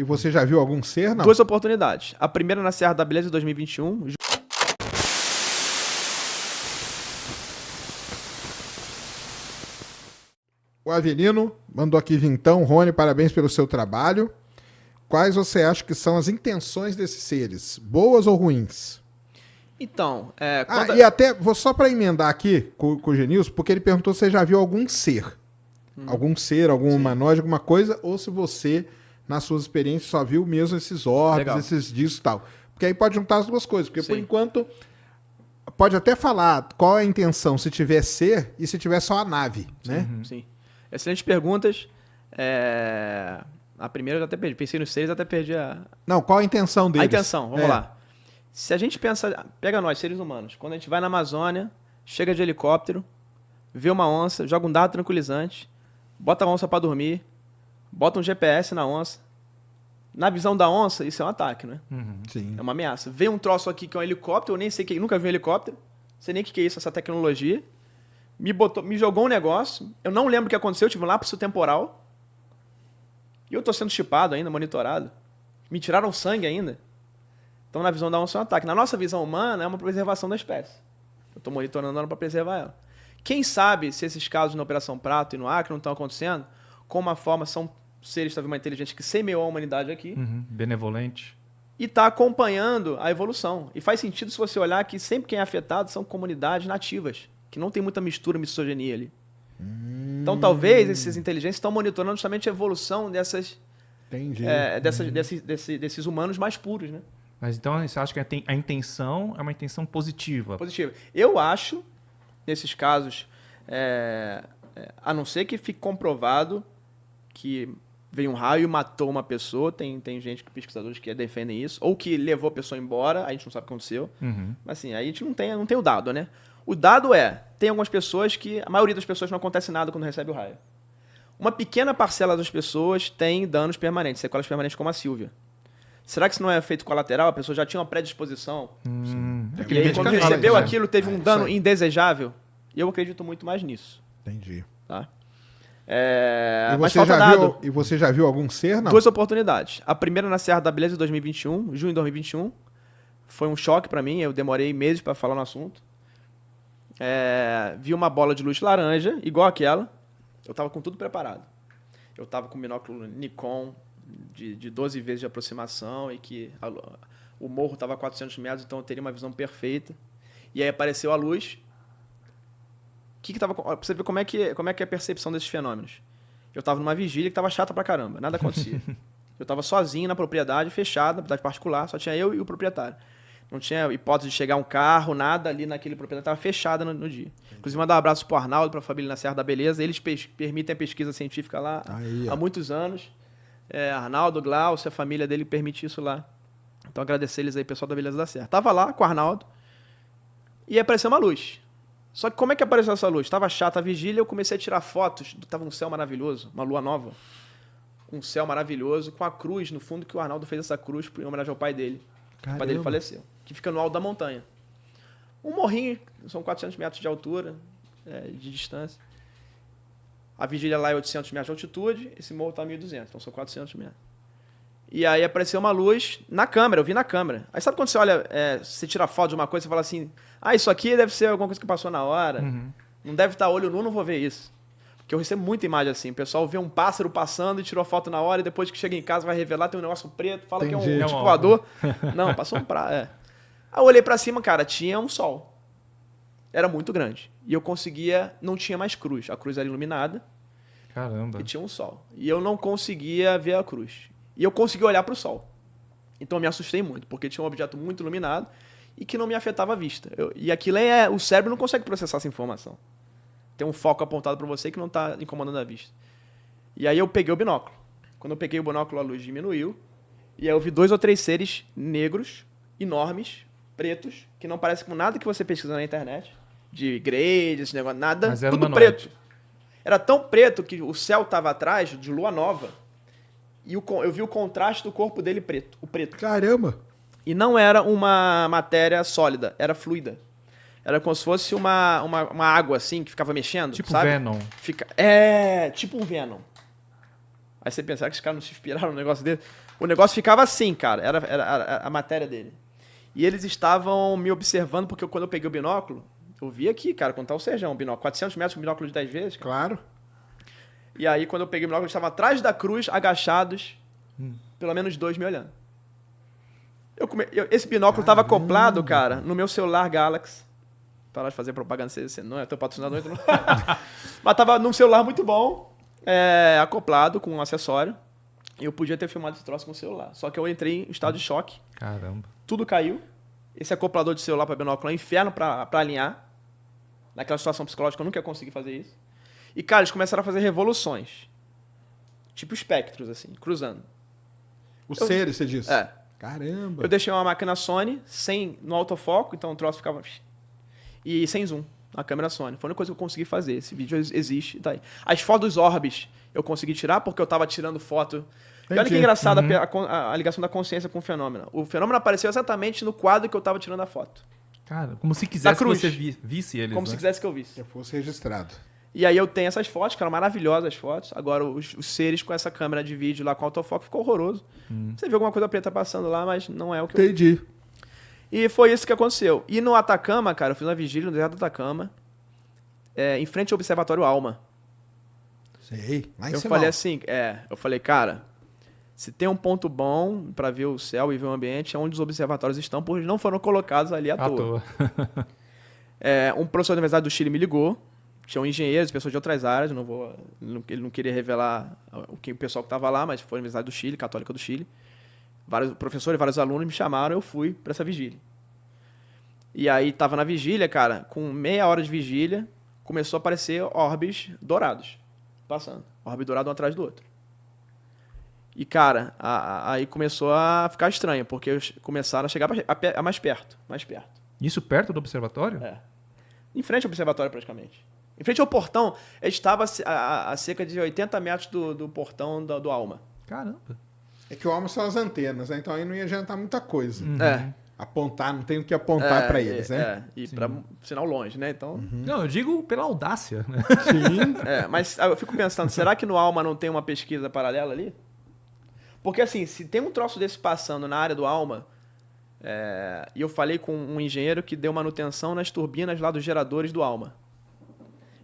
E você já viu algum ser, não? 2 oportunidades. A primeira na Serra da Beleza em 2021. O Avelino mandou aqui vintão. Rony, parabéns pelo seu trabalho. Quais você acha que são as intenções desses seres? Boas ou ruins? Então, E até, vou só para emendar aqui com o Genilson, porque ele perguntou se você já viu algum ser. Algum ser, algum humanoide, alguma coisa, ou se você, nas suas experiências, só viu mesmo esses orbes, Legal. esses discos e tal. Porque aí pode juntar as duas coisas, porque por Sim. enquanto pode até falar qual é a intenção, se tiver ser e se tiver só a nave, né? Sim. Excelentes perguntas. A primeira eu até perdi. Pensei nos 6, até perdi a... Não, qual a intenção deles? A intenção, vamos lá. Se a gente pensa... Pega nós, seres humanos. Quando a gente vai na Amazônia, chega de helicóptero, vê uma onça, joga um dado tranquilizante, bota a onça pra dormir, bota um GPS na onça. Na visão da onça, isso é um ataque, né? Sim. É uma ameaça. Vê um troço aqui que é um helicóptero, eu nem sei nunca vi um helicóptero, sei nem o que é isso, essa tecnologia. Me jogou um negócio, eu não lembro o que aconteceu, eu tive um lapso temporal. E eu tô sendo chipado ainda, monitorado. Me tiraram sangue ainda. Então, na visão da onça é um ataque. Na nossa visão humana, é uma preservação da espécie. Eu tô monitorando ela para preservar ela. Quem sabe se esses casos na Operação Prato e no Acre não estão acontecendo, com uma forma, são seres talvez mais inteligentes que semeou a humanidade aqui, Benevolente. e está acompanhando a evolução. E faz sentido se você olhar que sempre quem é afetado são comunidades nativas, que não tem muita mistura, misoginia ali. Então, talvez esses inteligentes estão monitorando justamente a evolução Entendi. desses humanos mais puros, né? Mas então você acha que a intenção é uma intenção positiva? Positiva. Eu acho, nesses casos, a não ser que fique comprovado que veio um raio e matou uma pessoa, tem gente, pesquisadores que defendem isso, ou que levou a pessoa embora, a gente não sabe o que aconteceu. Mas assim, aí a gente não tem o dado, né? O dado tem algumas pessoas que, a maioria das pessoas não acontece nada quando recebe o raio. Uma pequena parcela das pessoas tem danos permanentes, sequelas permanentes como a Silvia. Será que isso não é efeito colateral? A pessoa já tinha uma predisposição? E aí, quando recebeu aquilo, teve um dano indesejável? E eu acredito muito mais nisso. Entendi. Tá? E você já viu algum ser, não? 2 oportunidades. A primeira na Serra da Beleza em 2021, junho de 2021. Foi um choque pra mim, eu demorei meses pra falar no assunto. Vi uma bola de luz laranja, igual aquela. Eu tava com tudo preparado. Eu tava com binóculo Nikon de 12 vezes de aproximação e que o morro tava a 400 metros, então eu teria uma visão perfeita. E aí apareceu a luz. Pra você ver como é que é a percepção desses fenômenos. Eu tava numa vigília que tava chata pra caramba, nada acontecia. Eu tava sozinho na propriedade, fechada, propriedade particular, só tinha eu e o proprietário. Não tinha hipótese de chegar um carro, nada ali naquele proprietário, tava fechada no dia. Inclusive, mandar um abraço pro Arnaldo, pra família na Serra da Beleza. Eles permitem a pesquisa científica lá há muitos anos. Arnaldo, Glaucio, a família dele permite isso lá. Então, agradecer eles aí, pessoal da Beleza da Serra. Tava lá com o Arnaldo e apareceu uma luz. Só que como é que apareceu essa luz? Tava chata a vigília, eu comecei a tirar fotos. Tava um céu maravilhoso, uma lua nova. Um céu maravilhoso, com a cruz no fundo, que o Arnaldo fez essa cruz em homenagem ao pai dele. Caramba. O pai dele faleceu. Que fica no alto da montanha. Um morrinho, são 400 metros de altura, de distância. A vigília lá é 800 metros de altitude, esse morro tá a 1.200, então são 400 metros. E aí apareceu uma luz na câmera, eu vi na câmera. Aí sabe quando você olha, você tira foto de uma coisa e fala assim, isso aqui deve ser alguma coisa que passou na hora. Não deve estar olho nu, não vou ver isso. Porque eu recebo muita imagem assim, o pessoal vê um pássaro passando e tirou a foto na hora e depois que chega em casa vai revelar, tem um negócio preto, fala que é um tipo voador. Não, passou um Aí eu olhei pra cima, cara, tinha um sol. Era muito grande. E eu conseguia, não tinha mais cruz. A cruz era iluminada. Caramba. E tinha um sol. E eu não conseguia ver a cruz. E eu consegui olhar pro sol. Então eu me assustei muito, porque tinha um objeto muito iluminado e que não me afetava a vista. E aquilo o cérebro não consegue processar essa informação. Tem um foco apontado para você que não está incomodando a vista. E aí eu peguei o binóculo. Quando eu peguei o binóculo, a luz diminuiu. E aí eu vi 2 ou 3 seres negros, enormes, pretos, que não parecem com nada que você pesquisa na internet. De igreja, esse negócio, nada. Mas era tudo humanoide. preto. Era tão preto que o céu estava atrás, de lua nova. E eu vi o contraste do corpo dele preto, o preto. Caramba! E não era uma matéria sólida, era fluida. Era como se fosse uma água, assim, que ficava mexendo, Tipo sabe? Venom. Tipo um Venom. Aí você pensa, será que os caras não se inspiraram no negócio dele? O negócio ficava assim, cara. Era a matéria dele. E eles estavam me observando, porque quando eu peguei o binóculo, eu vi aqui, cara, quando tá o Serjão, binóculo. 400 metros com binóculo de 10 vezes. Cara. Claro. E aí, quando eu peguei o binóculo, eles estavam atrás da cruz, agachados, pelo menos 2 me olhando. Esse binóculo tava acoplado, cara, no meu celular Galaxy. Parar de fazer propaganda, você não é teu patrocinador, então não. Mas tava num celular muito bom, acoplado com um acessório. E eu podia ter filmado esse troço com o celular. Só que eu entrei em estado de choque. Caramba. Tudo caiu. Esse acoplador de celular para binóculo é um inferno para alinhar. Naquela situação psicológica eu nunca ia conseguir fazer isso. E, cara, eles começaram a fazer revoluções. Tipo espectros, assim, cruzando. Os seres, você disse? É. Caramba. Eu deixei uma máquina Sony no autofoco, então o troço ficava... E sem zoom, a câmera Sony. Foi a única coisa que eu consegui fazer. Esse vídeo existe e tá aí. As fotos dos orbes eu consegui tirar porque eu tava tirando foto... E olha que engraçado a ligação da consciência com o fenômeno. O fenômeno apareceu exatamente no quadro que eu tava tirando a foto. Cara, como se quisesse que você visse eles, como se quisesse que eu visse. Que fosse registrado. E aí eu tenho essas fotos, que eram maravilhosas fotos. Agora, os seres com essa câmera de vídeo lá com autofoco ficou horroroso. Você viu alguma coisa preta passando lá, mas não é o que Entendi. E foi isso que aconteceu. E no Atacama, cara, eu fiz uma vigília no deserto do Atacama, em frente ao Observatório Alma. Sei. Lá em Eu cima. falei assim, eu falei, cara, se tem um ponto bom pra ver o céu e ver o ambiente, é onde os observatórios estão, porque eles não foram colocados ali à toa. Um professor da Universidade do Chile me ligou, tinham engenheiros, pessoas de outras áreas, ele não queria revelar o pessoal que estava lá, mas foi a Universidade do Chile, Católica do Chile. Vários professores, vários alunos me chamaram, eu fui para essa vigília. E aí tava na vigília, cara, com meia hora de vigília, começou a aparecer orbes dourados, passando. Orbe dourado um atrás do outro. E, cara, aí começou a ficar estranho, porque começaram a chegar mais perto. Isso perto do observatório? Em frente ao observatório, praticamente. Em frente ao portão, a gente estava a cerca de 80 metros do portão do Alma. Caramba. É que o alma são as antenas, né? Então aí não ia adiantar muita coisa. Apontar, não tem o que apontar pra eles, né? E pra sinal longe, né? Então... Não, eu digo pela audácia, né? Sim. Mas eu fico pensando, será que no Alma não tem uma pesquisa paralela ali? Porque assim, se tem um troço desse passando na área do Alma, e eu falei com um engenheiro que deu manutenção nas turbinas lá dos geradores do Alma.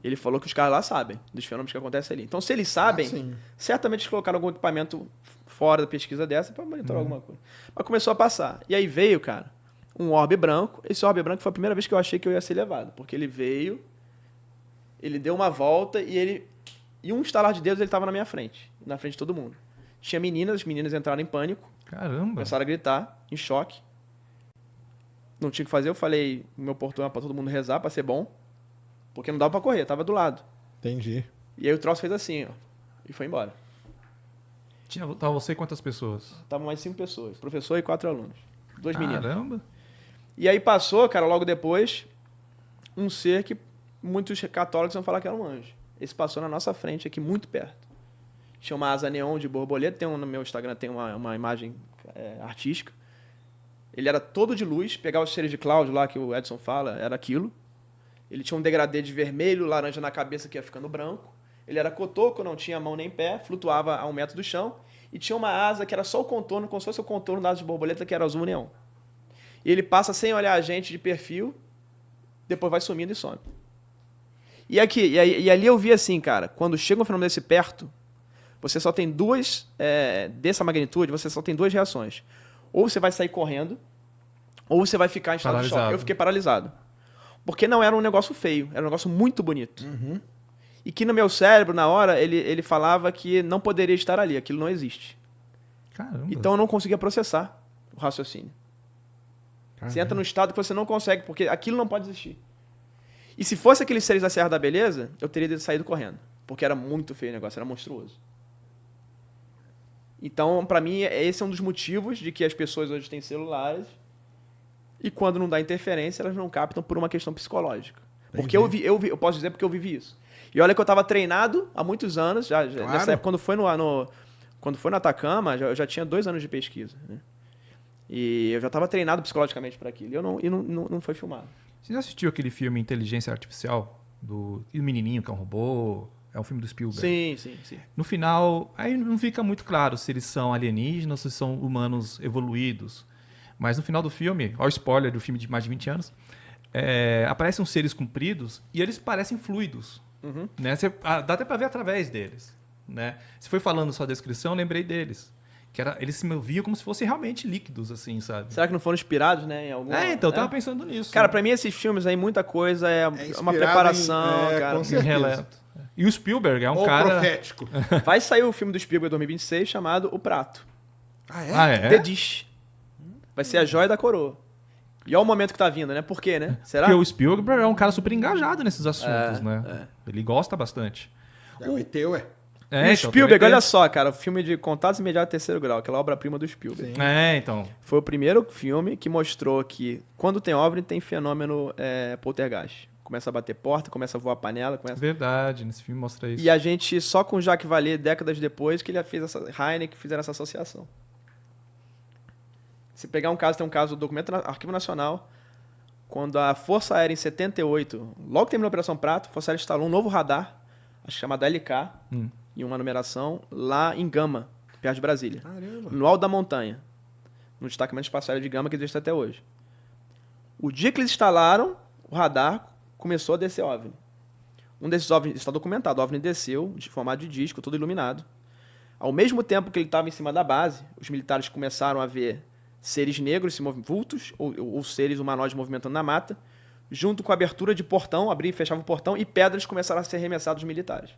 Ele falou que os caras lá sabem dos fenômenos que acontecem ali. Então, se eles sabem, certamente eles colocaram algum equipamento fora da pesquisa dessa para monitorar alguma coisa. Mas começou a passar. E aí veio, cara, um orbe branco. Esse orbe branco foi a primeira vez que eu achei que eu ia ser levado. Porque ele veio, ele deu uma volta e um estalar de dedos ele estava na minha frente. Na frente de todo mundo. Tinha meninas, as meninas entraram em pânico. Caramba. Começaram a gritar, em choque. Não tinha o que fazer, eu falei, o meu portão era pra todo mundo rezar, pra ser bom. Porque não dava pra correr, tava do lado. Entendi. E aí o troço fez assim, ó. E foi embora. Tava você e quantas pessoas? Estavam mais 5 pessoas. Professor e 4 alunos. 2 meninas. Caramba. E aí passou, cara, logo depois, um ser que muitos católicos vão falar que era um anjo. Esse passou na nossa frente aqui, muito perto. Tinha uma asa neon de borboleta. No meu Instagram tem uma imagem artística. Ele era todo de luz. Pegava os seres de Cláudio lá, que o Edson fala, era aquilo. Ele tinha um degradê de vermelho, laranja na cabeça que ia ficando branco. Ele era cotoco, não tinha mão nem pé, flutuava a 1 metro do chão. E tinha uma asa que era só o contorno, como se fosse o contorno da asa de borboleta, que era azul neon. E ele passa sem olhar a gente de perfil, depois vai sumindo e some. E ali eu vi assim, cara, quando chega um fenômeno desse perto, você só tem dessa magnitude, você só tem 2 reações. Ou você vai sair correndo, ou você vai ficar em estado de choque. Eu fiquei paralisado. Porque não era um negócio feio, era um negócio muito bonito. E que no meu cérebro, na hora, ele falava que não poderia estar ali, aquilo não existe. Caramba. Então eu não conseguia processar o raciocínio. Caramba. Você entra num estado que você não consegue, porque aquilo não pode existir. E se fosse aqueles seres da Serra da Beleza, eu teria saído correndo. Porque era muito feio o negócio, era monstruoso. Então, pra mim, esse é um dos motivos de que as pessoas hoje têm celulares e quando não dá interferência, elas não captam por uma questão psicológica. Porque eu posso dizer porque eu vivi isso. E olha que eu estava treinado há muitos anos, já nessa época, quando foi no Atacama, eu já tinha 2 anos de pesquisa. Né? E eu já estava treinado psicologicamente para aquilo. E não foi filmado. Você já assistiu aquele filme Inteligência Artificial? Do menininho que é um robô? É um filme do Spielberg. Sim. No final, aí não fica muito claro se eles são alienígenas ou se são humanos evoluídos. Mas no final do filme, ó, spoiler do filme de mais de 20 anos, aparecem uns seres compridos e eles parecem fluidos. Né? Dá até pra ver através deles. Né? Você foi falando sua descrição, eu lembrei deles. Eles se moviam como se fossem realmente líquidos, assim, sabe? Será que não foram inspirados, né? Em algum, então, eu tava pensando nisso. Cara, pra mim esses filmes aí, muita coisa é uma preparação, cara. Com certeza. E o Spielberg é um Ou cara... profético. Vai sair o filme do Spielberg 2026 chamado O Prato. The Dish. Vai ser a joia da coroa. E olha o momento que tá vindo, né? Por quê, né? Será? Porque o Spielberg é um cara super engajado nesses assuntos, né? Ele gosta bastante. O ET, ué. O Spielberg, olha só, cara, o filme de Contatos Imediatos Terceiro Grau, aquela obra-prima do Spielberg. Sim. Então. Foi o primeiro filme que mostrou que quando tem OVNI tem fenômeno poltergeist. Começa a bater porta, começa a voar panela. Verdade, nesse filme mostra isso. E a gente, só com o Jacques Vallée, décadas depois, que ele fez Heineken, fizeram essa associação. Se pegar um caso, tem um caso do documento Arquivo Nacional, quando a Força Aérea em 78, logo que terminou a Operação Prato, a Força Aérea instalou um novo radar, acho chamado LK, e uma numeração lá em Gama, perto de Brasília. Caramba. No alto da montanha, no destacamento espacial de Gama, que existe até hoje. O dia que eles instalaram o radar, começou a descer OVNI. Um desses OVNI está documentado. O OVNI desceu, de formato de disco, todo iluminado. Ao mesmo tempo que ele estava em cima da base, os militares começaram a ver seres negros, vultos, ou seres humanoides movimentando na mata, junto com a abertura de portão, abria e fechava o portão, e pedras começaram a ser arremessadas dos militares.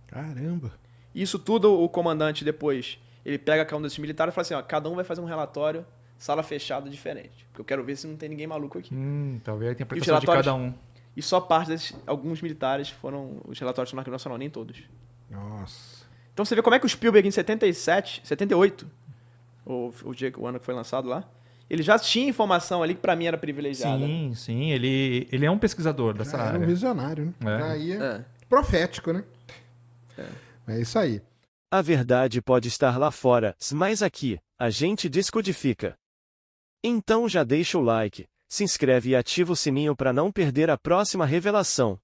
Caramba. Isso tudo, o comandante depois, ele pega cada um desses militares e fala assim, ó, cada um vai fazer um relatório, sala fechada, diferente. Porque eu quero ver se não tem ninguém maluco aqui. Talvez a interpretação de cada um. E só parte desses, alguns militares foram os relatórios do Arquivo Nacional, nem todos. Nossa. Então você vê como é que o Spielberg em 78, o ano que foi lançado lá, ele já tinha informação ali que pra mim era privilegiada. Sim. Ele é um pesquisador dessa área. Era um visionário, né? Já ia profético, né? É isso aí. A verdade pode estar lá fora, mas aqui, a gente descodifica. Então já deixa o like, se inscreve e ativa o sininho para não perder a próxima revelação.